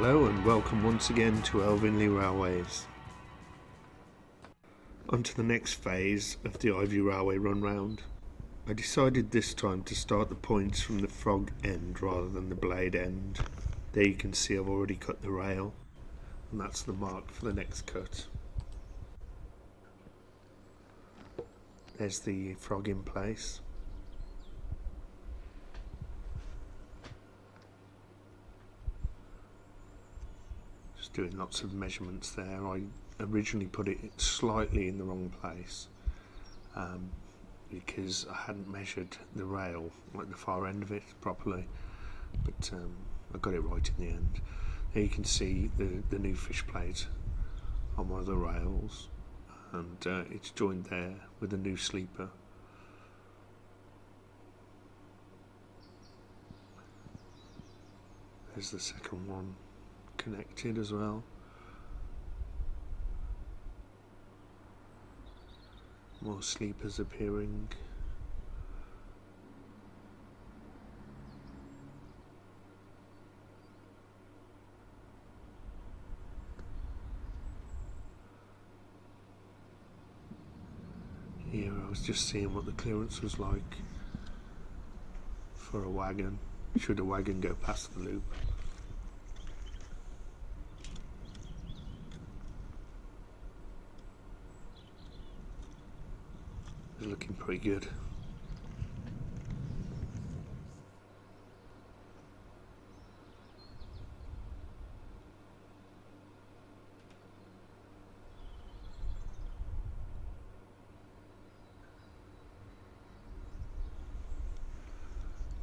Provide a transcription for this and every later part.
Hello and welcome once again to Elvinley Railways. On to the next phase of the Ivy Railway run round. I decided this time to start the points from the frog end rather than the blade end. There you can see I've already cut the rail, and that's the mark for the next cut. There's the frog in place. Just doing lots of measurements there. I originally put it slightly in the wrong place because I hadn't measured the rail at the far end of it properly, but I got it right in the end. There you can see the new fish plate on one of the rails, and it's joined there with a new sleeper. There's the second one connected as well. More sleepers appearing. Here I was just seeing what the clearance was like for a wagon, should a wagon go past the loop. It's looking pretty good.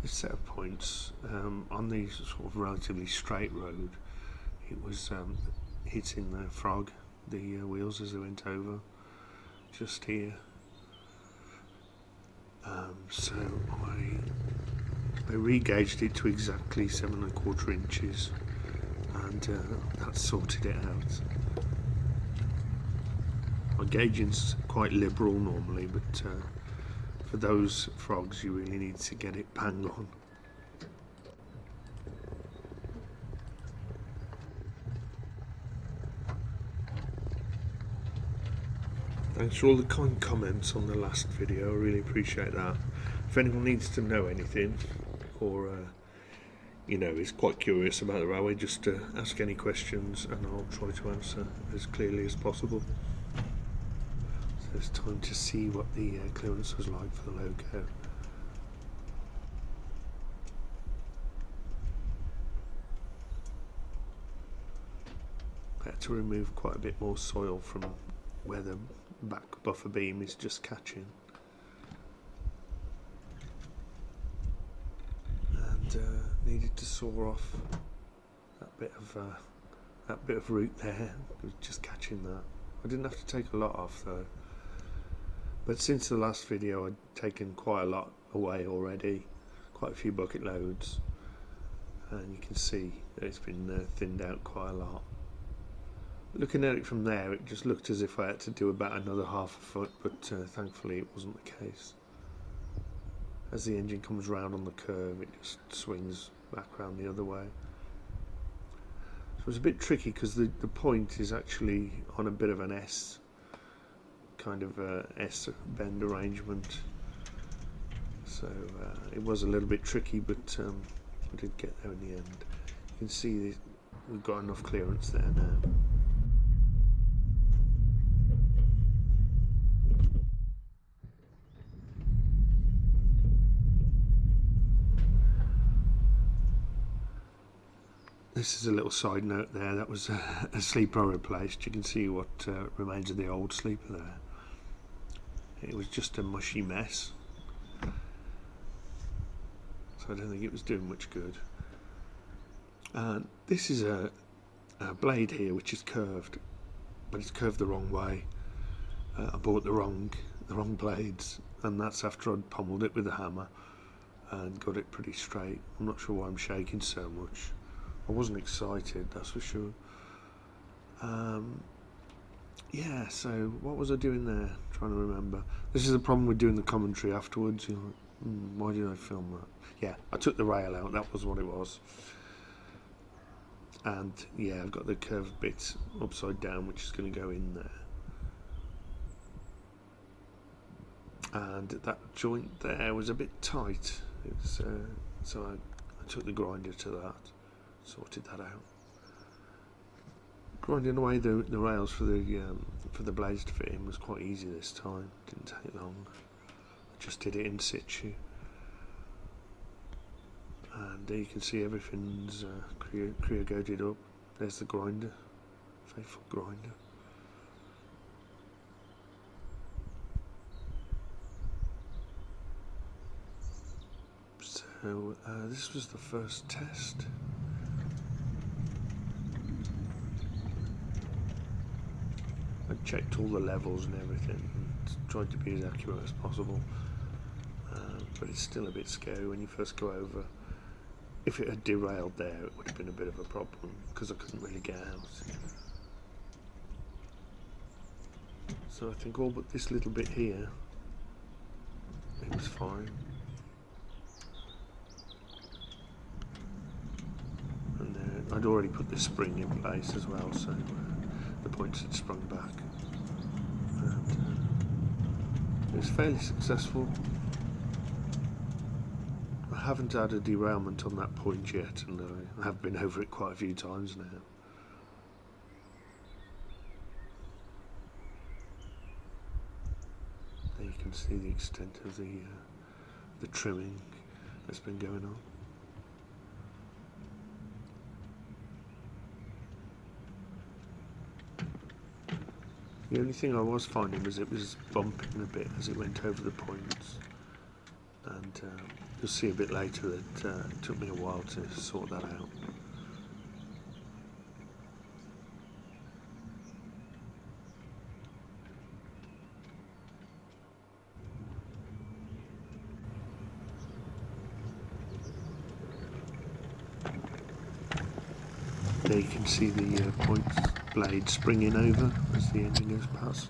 This set of points on the sort of relatively straight road, it was hitting the frog, the wheels as they went over, just here. So I re-gauged it to exactly 7¼ inches, and that sorted it out. My gauging's quite liberal normally, but for those frogs you really need to get it bang on. Thanks for all the kind comments on the last video, I really appreciate that. If anyone needs to know anything, or is quite curious about the railway, just ask any questions and I'll try to answer as clearly as possible. So it's time to see what the clearance was like for the loco. I had to remove quite a bit more soil from where the back buffer beam is just catching, and needed to saw off that bit of root there. It was just catching that. I didn't have to take a lot off though, but since the last video I'd taken quite a lot away already, quite a few bucket loads, and you can see that it's been thinned out quite a lot. Looking at it from there, it just looked as if I had to do about another ½ foot, but thankfully it wasn't the case. As the engine comes round on the curve, it just swings back round the other way. So it's a bit tricky because the point is actually on a bit of an S, kind of S bend arrangement. So it was a little bit tricky, but I did get there in the end. You can see we've got enough clearance there now. This is a little side note there, that was a sleeper I replaced. You can see what remains of the old sleeper there. It was just a mushy mess, so I don't think it was doing much good. This is a blade here which is curved, but it's curved the wrong way. I bought the wrong blades, and that's after I'd pummeled it with a hammer and got it pretty straight. I'm not sure why I'm shaking so much. I wasn't excited, that's for sure. Yeah, so what was I doing there? Trying to remember. This is the problem with doing the commentary afterwards. You're like, why did I film that? Yeah, I took the rail out, that was what it was. And yeah, I've got the curved bit upside down, which is going to go in there. And that joint there was a bit tight. It was, so I took the grinder to that, sorted that out. Grinding away the rails for the blades to fit in was quite easy this time. Didn't take long. I just did it in situ. And there you can see everything's clear-coated up. There's the grinder, faithful grinder. So this was the first test. I checked all the levels and everything and tried to be as accurate as possible, but it's still a bit scary when you first go over. If it had derailed there, it would have been a bit of a problem because I couldn't really get out. So I think all but this little bit here, it was fine. I'd already put this spring in place as well, so the points had sprung back. And it was fairly successful. I haven't had a derailment on that point yet, and I have been over it quite a few times now. There you can see the extent of the trimming that's been going on. The only thing I was finding was it was bumping a bit as it went over the points, and you'll see a bit later that it took me a while to sort that out. There you can see the point blade springing over as the engine goes past.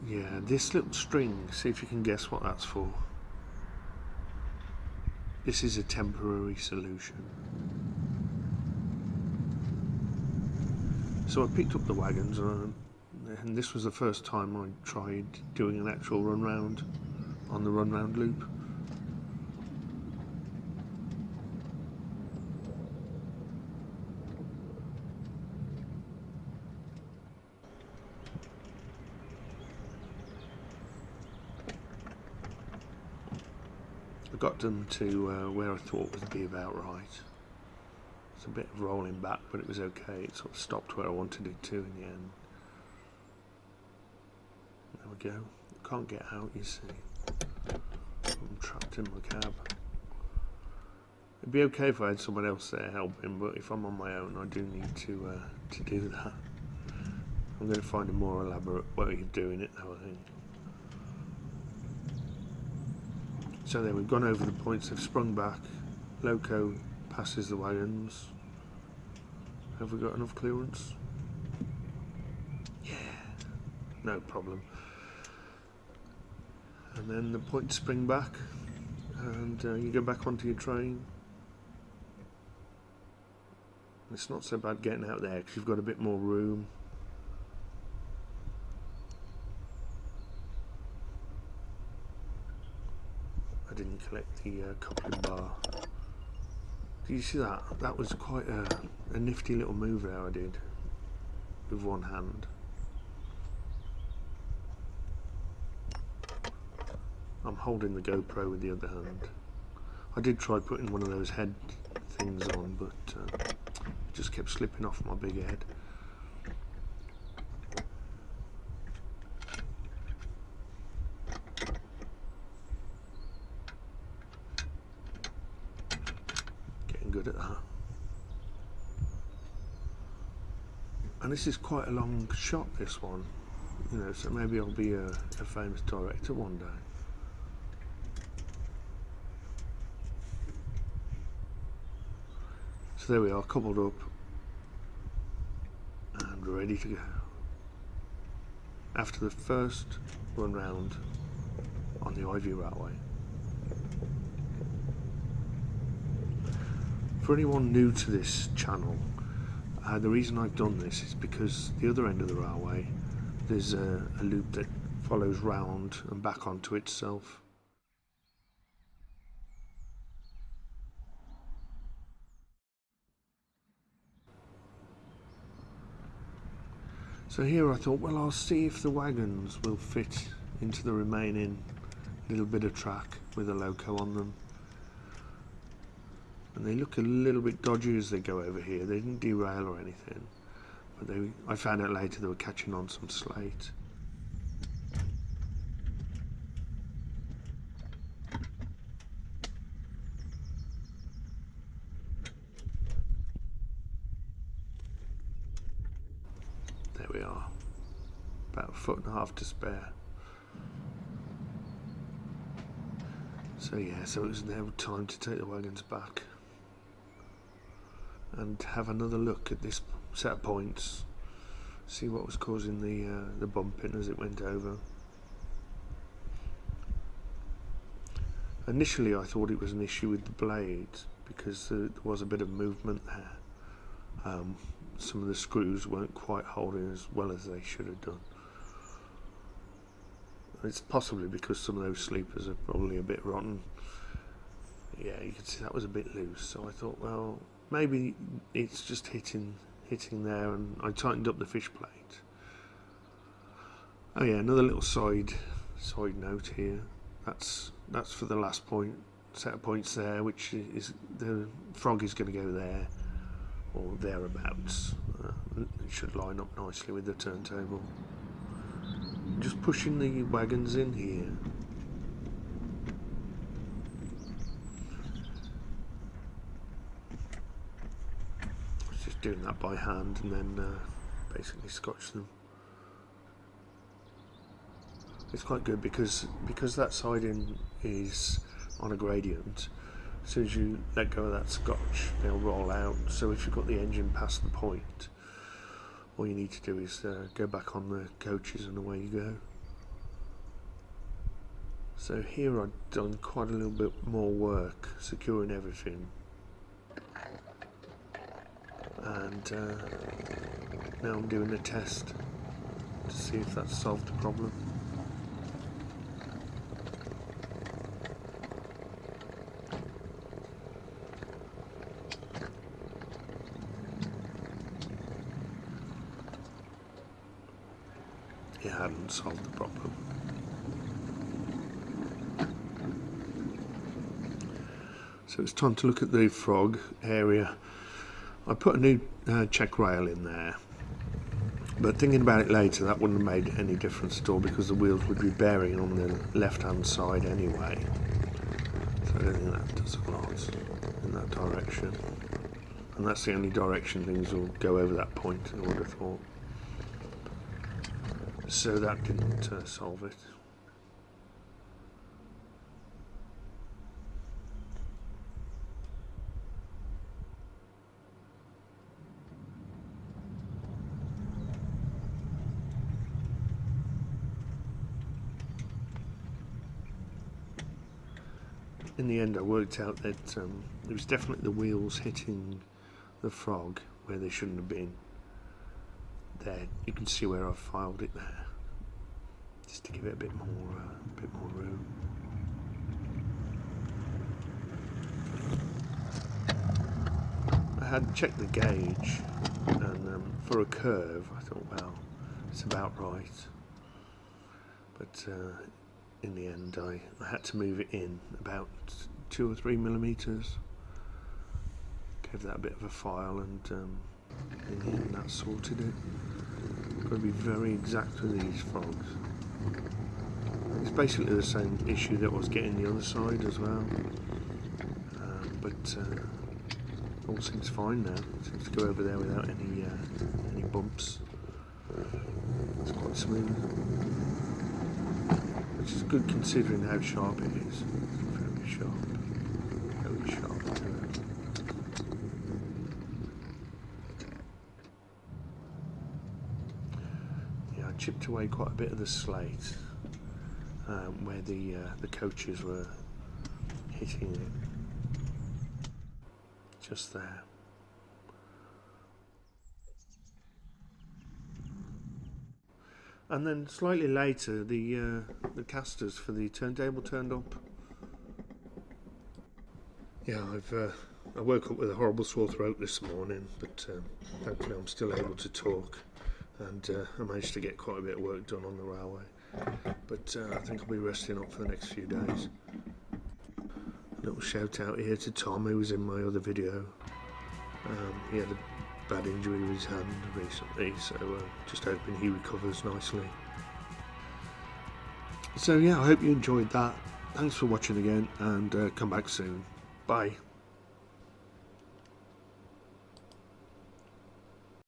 Yeah, this little string, see if you can guess what that's for. This is a temporary solution. So I picked up the wagons, and this was the first time I tried doing an actual run round on the run round loop. I got them to where I thought would be about right. It's a bit of rolling back, but it was okay. It sort of stopped where I wanted it to in the end. There we go. Can't get out, you see. I'm trapped in my cab. It'd be okay if I had someone else there helping, but if I'm on my own, I do need to do that. I'm going to find a more elaborate way of doing it, though, I think. So there, we've gone over the points, they've sprung back. Loco passes the wagons. Have we got enough clearance? Yeah, no problem. And then the points spring back, and you go back onto your train. It's not so bad getting out there because you've got a bit more room. I didn't collect the coupling bar. Do you see that? That was quite a nifty little move there I did with one hand. I'm holding the GoPro with the other hand. I did try putting one of those head things on, but it just kept slipping off my big head. Good at that. And this is quite a long shot, this one, you know, so maybe I'll be a famous director one day. So there we are, coupled up and ready to go. After the first run round on the Ivy Railway. For anyone new to this channel, the reason I've done this is because the other end of the railway there's a loop that follows round and back onto itself. So here I thought, well, I'll see if the wagons will fit into the remaining little bit of track with a loco on them. And they look a little bit dodgy as they go over here. They didn't derail or anything, but I found out later they were catching on some slate. There we are, about a foot and a half to spare. So yeah, so it was now time to take the wagons back and have another look at this set of points, see what was causing the bumping as it went over. Initially I thought it was an issue with the blades because there was a bit of movement there. Some of the screws weren't quite holding as well as they should have done. It's possibly because some of those sleepers are probably a bit rotten. Yeah, you can see that was a bit loose, so I thought, well, maybe it's just hitting there, and I tightened up the fish plate. Oh yeah, another little side note here. That's for the last point, set of points there, which is the frog is going to go there or thereabouts. It should line up nicely with the turntable. Just pushing the wagons in here. Just doing that by hand and then basically scotch them. It's quite good because that siding is on a gradient. As soon as you let go of that scotch, they'll roll out. So if you've got the engine past the point, all you need to do is go back on the coaches and away you go. So here I've done quite a little bit more work securing everything, and now I'm doing a test to see if that's solved the problem. It hadn't solved the problem. So it's time to look at the frog area. I put a new check rail in there, but thinking about it later, that wouldn't have made any difference at all because the wheels would be bearing on the left hand side anyway. So I don't think that does a lot in that direction. And that's the only direction things will go over that point, I would have thought. So that didn't solve it. In the end I worked out that it was definitely the wheels hitting the frog where they shouldn't have been. There, you can see where I've filed it there, just to give it a bit more room. I had checked the gauge, and for a curve, I thought, well, it's about right. But in the end, I had to move it in about 2 or 3 millimeters. Gave that a bit of a file, and in the end, that sorted it. Got to be very exact with these frogs. It's basically the same issue that was getting the other side as well, but all seems fine now. It seems to go over there without any bumps. It's quite smooth, which is good considering how sharp it is. Very sharp, very sharp. I chipped away quite a bit of the slate where the coaches were hitting it, just there. And then slightly later, the casters for the turntable turned up. Yeah, I woke up with a horrible sore throat this morning, but thankfully I'm still able to talk, and I managed to get quite a bit of work done on the railway. But I think I'll be resting up for the next few days. A little shout out here to Tom, who was in my other video. He had a bad injury with his hand recently, so just hoping he recovers nicely. So yeah, I hope you enjoyed that. Thanks for watching again, and come back soon. Bye.